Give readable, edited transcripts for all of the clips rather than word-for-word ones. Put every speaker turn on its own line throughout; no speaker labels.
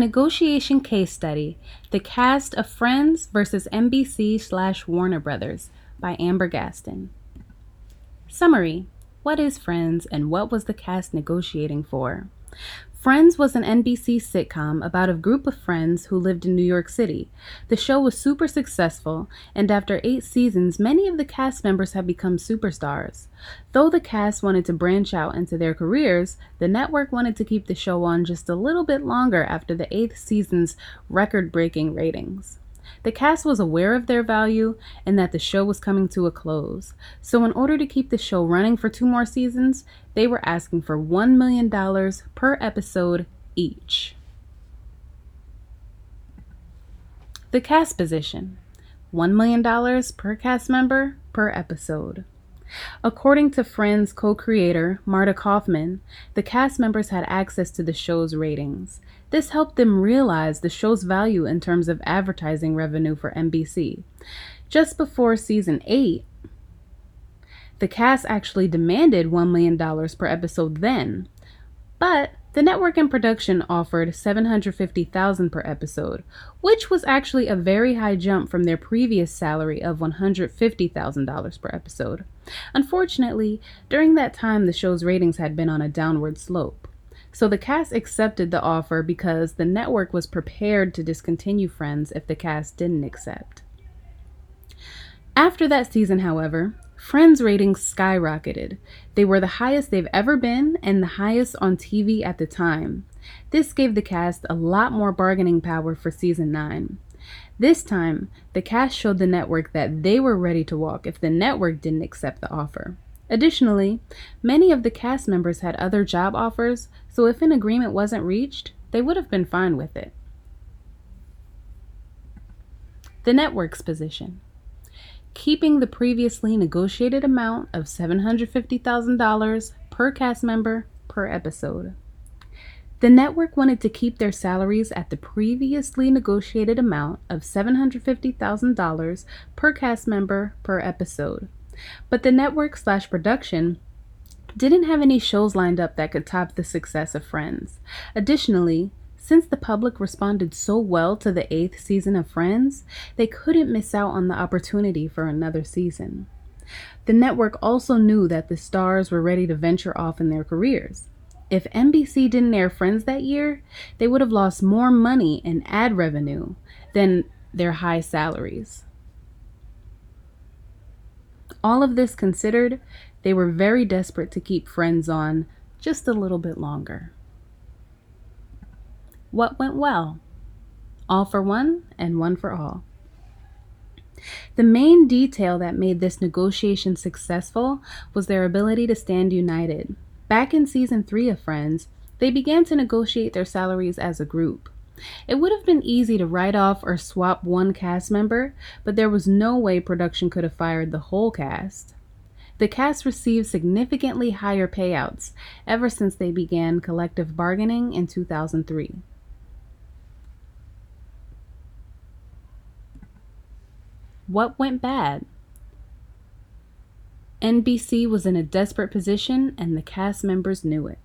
Negotiation case study, The Cast of Friends versus NBC/Warner Brothers by Amber Gaston. Summary: what is Friends and what was the cast negotiating for? Friends was an NBC sitcom about a group of friends who lived in New York City. The show was super successful, and after 8 seasons, many of the cast members had become superstars. Though the cast wanted to branch out into their careers, the network wanted to keep the show on just a little bit longer after the 8th season's record-breaking ratings. The cast was aware of their value and that the show was coming to a close. So in order to keep the show running for 2 more seasons, they were asking for $1 million per episode each. The cast position: $1 million per cast member per episode. According to Friends co-creator Marta Kauffman, the cast members had access to the show's ratings. This helped them realize the show's value in terms of advertising revenue for NBC. Just before season 8, the cast actually demanded $1 million per episode then, but the network and production offered $750,000 per episode, which was actually a very high jump from their previous salary of $150,000 per episode. Unfortunately, during that time, the show's ratings had been on a downward slope. So the cast accepted the offer because the network was prepared to discontinue Friends if the cast didn't accept. After that season, however, Friends ratings skyrocketed. They were the highest they've ever been and the highest on TV at the time. This gave the cast a lot more bargaining power for season 9. This time, the cast showed the network that they were ready to walk if the network didn't accept the offer. Additionally, many of the cast members had other job offers, so if an agreement wasn't reached, they would have been fine with it. The network's position: keeping the previously negotiated amount of $750,000 per cast member per episode. The network wanted to keep their salaries at the previously negotiated amount of $750,000 per cast member per episode. But the network/production didn't have any shows lined up that could top the success of Friends. Additionally, since the public responded so well to the 8th season of Friends, they couldn't miss out on the opportunity for another season. The network also knew that the stars were ready to venture off in their careers. If NBC didn't air Friends that year, they would have lost more money in ad revenue than their high salaries. All of this considered, they were very desperate to keep Friends on just a little bit longer. What went well? All for one and one for all. The main detail that made this negotiation successful was their ability to stand united. Back in season 3 of Friends, they began to negotiate their salaries as a group. It would have been easy to write off or swap one cast member, but there was no way production could have fired the whole cast. The cast received significantly higher payouts ever since they began collective bargaining in 2003. What went bad? NBC was in a desperate position and the cast members knew it.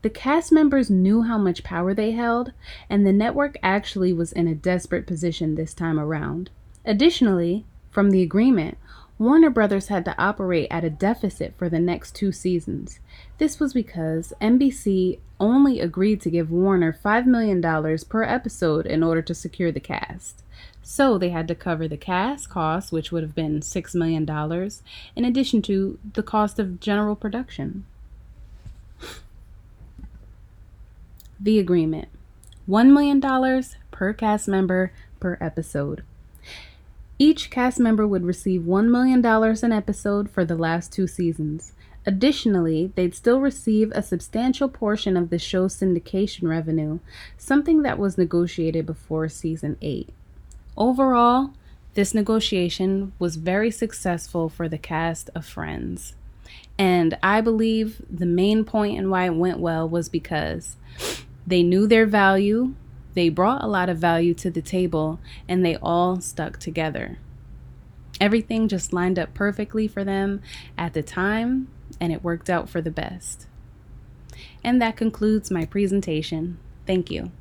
The cast members knew how much power they held, and the network actually was in a desperate position this time around. Additionally, from the agreement, Warner Brothers had to operate at a deficit for the next 2 seasons. This was because NBC only agreed to give Warner $5 million per episode in order to secure the cast. So they had to cover the cast costs, which would have been $6 million, in addition to the cost of general production. The agreement: $1 million per cast member per episode. Each cast member would receive $1 million an episode for the last 2 seasons. Additionally, they'd still receive a substantial portion of the show's syndication revenue, something that was negotiated before season 8. Overall, this negotiation was very successful for the cast of Friends. And I believe the main point and why it went well was because they knew their value, they brought a lot of value to the table, and they all stuck together. Everything just lined up perfectly for them at the time, and it worked out for the best. And that concludes my presentation. Thank you.